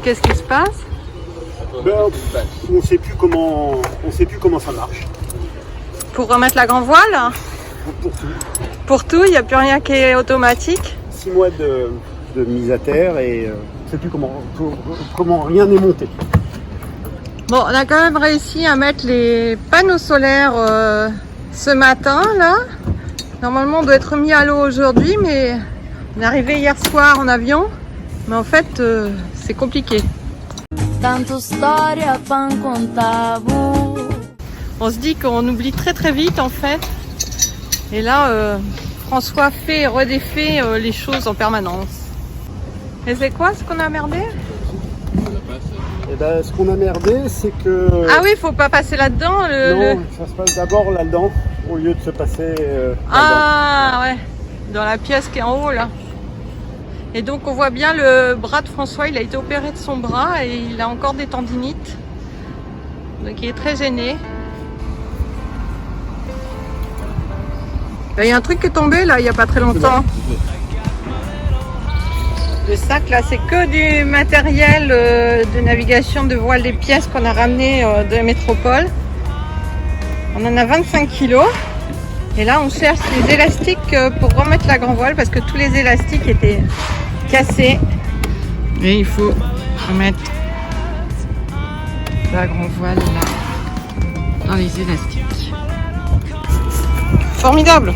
qu'est-ce qui se passe? Ben, on sait plus comment ça marche. Pour remettre la grand voile? Pour tout. Pour tout, il n'y a plus rien qui est automatique? 6 mois de mise à terre et on sait plus comment rien n'est monté. Bon, on a quand même réussi à mettre les panneaux solaires ce matin, là. Normalement, on doit être mis à l'eau aujourd'hui, mais on est arrivé hier soir en avion. Mais en fait, c'est compliqué. On se dit qu'on oublie très très vite, en fait. Et là, François fait et redéfait les choses en permanence. Et c'est quoi ce qu'on a merdé? Et ben, ce qu'on a merdé, c'est que... Ah oui, faut pas passer là-dedans. Ça se passe d'abord là-dedans, au lieu de se passer Ah ouais, dans la pièce qui est en haut là. Et donc on voit bien le bras de François, il a été opéré de son bras et il a encore des tendinites. Donc il est très gêné. Il y a un truc qui est tombé là, il n'y a pas très longtemps. Le sac là, c'est que du matériel de navigation de voile des pièces qu'on a ramené de la métropole. On en a 25 kilos. Et là, on cherche les élastiques pour remettre la grand voile parce que tous les élastiques étaient cassés. Et il faut remettre la grand voile là, dans les élastiques. Formidable!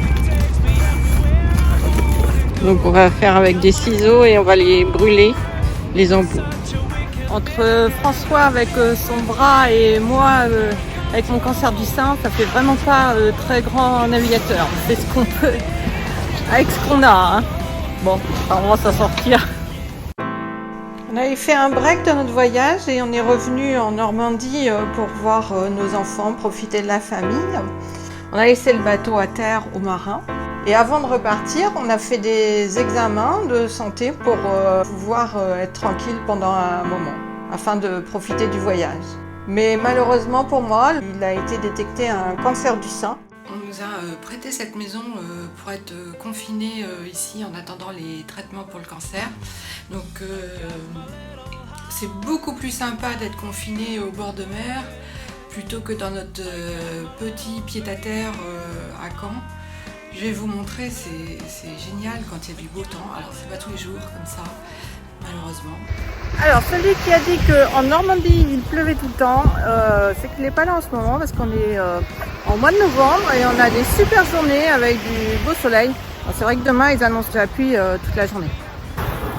Donc on va faire avec des ciseaux et on va les brûler, les embouts. Entre François avec son bras et moi avec mon cancer du sein, ça fait vraiment pas très grand navigateur. C'est ce qu'on peut avec ce qu'on a. Hein. Bon, on va s'en sortir. On avait fait un break de notre voyage et on est revenu en Normandie pour voir nos enfants, profiter de la famille. On a laissé le bateau à terre aux marins. Et avant de repartir, on a fait des examens de santé pour pouvoir être tranquille pendant un moment, afin de profiter du voyage. Mais malheureusement pour moi, il a été détecté un cancer du sein. On nous a prêté cette maison pour être confinés ici en attendant les traitements pour le cancer. Donc c'est beaucoup plus sympa d'être confiné au bord de mer plutôt que dans notre petit pied-à-terre à Caen. Je vais vous montrer, c'est génial quand il y a du beau temps. Alors c'est pas tous les jours comme ça, malheureusement. Alors celui qui a dit qu'en Normandie il pleuvait tout le temps, c'est qu'il n'est pas là en ce moment parce qu'on est en mois de novembre et on a des super journées avec du beau soleil. C'est vrai que demain ils annoncent de la pluie toute la journée.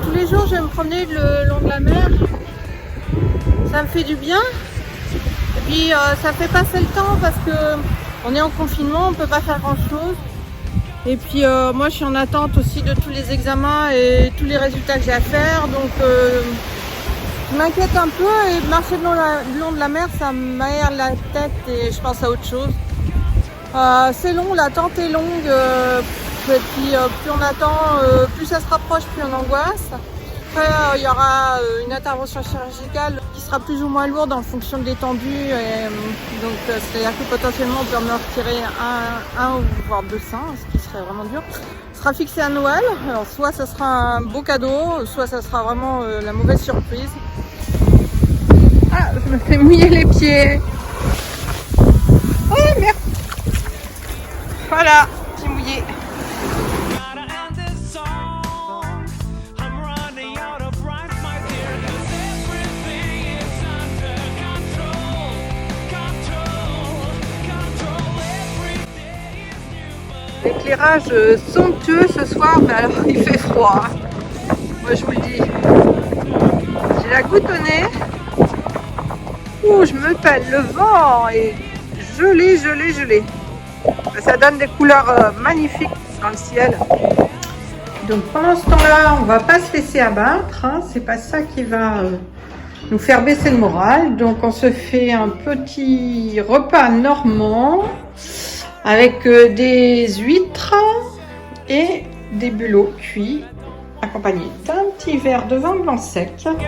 Tous les jours je vais me promener le long de la mer, ça me fait du bien. Et puis ça fait passer le temps parce que on est en confinement, on peut pas faire grand chose. Et puis moi je suis en attente aussi de tous les examens et tous les résultats que j'ai à faire, donc je m'inquiète un peu et marcher le long de la mer ça m'aère la tête et je pense à autre chose. C'est long, l'attente est longue, et puis plus on attend, plus ça se rapproche, plus on angoisse. Après il y aura une intervention chirurgicale qui sera plus ou moins lourde en fonction de l'étendue, donc c'est-à-dire que potentiellement on peut me retirer un ou voire 2 seins, ce qui serait vraiment dur. Ce sera fixé à Noël, alors soit ça sera un beau cadeau, soit ça sera vraiment la mauvaise surprise. Ah, je me fais mouiller les pieds. Oh merde. Voilà, j'ai mouillé. L'éclairage somptueux ce soir, mais alors il fait froid. Moi je vous le dis. J'ai la goutte au nez. Ouh, je me pèle, le vent est gelé, gelé, gelé. Ça donne des couleurs magnifiques dans le ciel. Donc pendant ce temps-là, on va pas se laisser abattre. Hein. C'est pas ça qui va nous faire baisser le moral. Donc on se fait un petit repas normand avec des huîtres et des bulots cuits, accompagnés d'un petit verre de vin blanc sec. When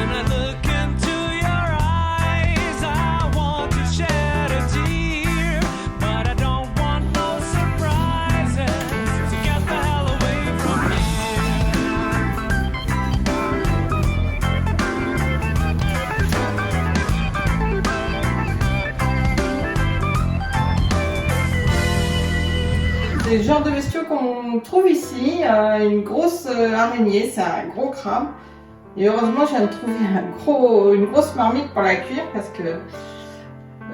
I look into c'est le genre de bestiaux qu'on trouve ici. Une grosse araignée, c'est un gros crabe. Et heureusement, je viens de trouver une grosse marmite pour la cuire parce que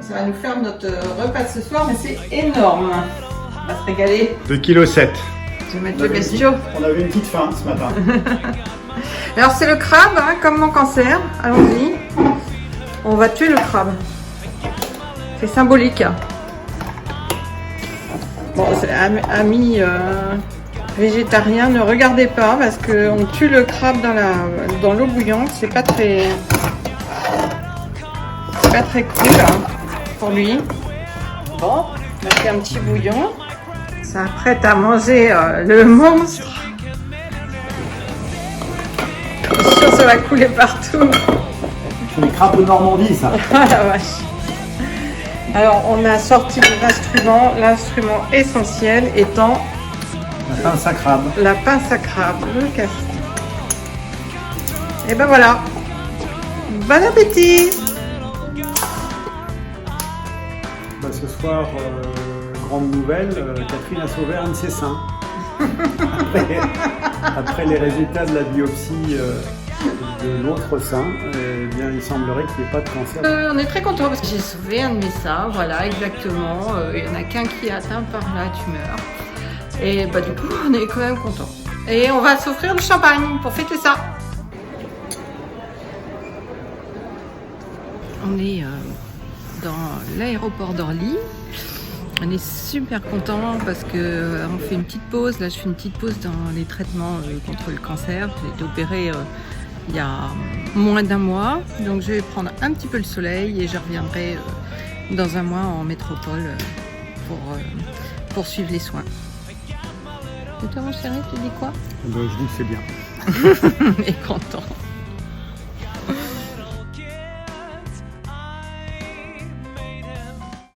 ça va nous faire notre repas de ce soir, mais c'est énorme. On va se régaler. 2,7 kg. Je vais mettre le bestiau. On avait une petite faim ce matin. Alors c'est le crabe, hein, comme mon cancer. Allons-y. On va tuer le crabe. C'est symbolique. Bon, amis végétariens, ne regardez pas parce qu'on tue le crabe dans l'eau bouillante. C'est pas très cool hein, pour lui. Bon, on a fait un petit bouillon. Ça apprête à manger le monstre. Je suis sûre que ça va couler partout. C'est les crabes de Normandie, ça. Ah la vache. Alors, on a sorti des instruments. L'instrument essentiel étant La pince à crabe. la pince à crabe, le casse. Et ben voilà. Bon appétit. Bah, ce soir, grande nouvelle, Catherine a sauvé un de ses seins. Après les résultats de la biopsie de l'autre sein, eh bien, il semblerait qu'il n'y ait pas de cancer. On est très contents parce que j'ai sauvé un de mes seins, voilà exactement. Il n'y en a qu'un qui est atteint par la tumeur. Et bah du coup, on est quand même contents. Et on va s'offrir du champagne pour fêter ça. On est dans l'aéroport d'Orly. On est super contents parce que on fait une petite pause. Là, je fais une petite pause dans les traitements contre le cancer. J'ai été opérée il y a moins d'un mois. Donc, je vais prendre un petit peu le soleil et je reviendrai dans un mois en métropole pour poursuivre les soins. Et toi, mon chéri, tu dis quoi? Je dis que c'est bien. On est content.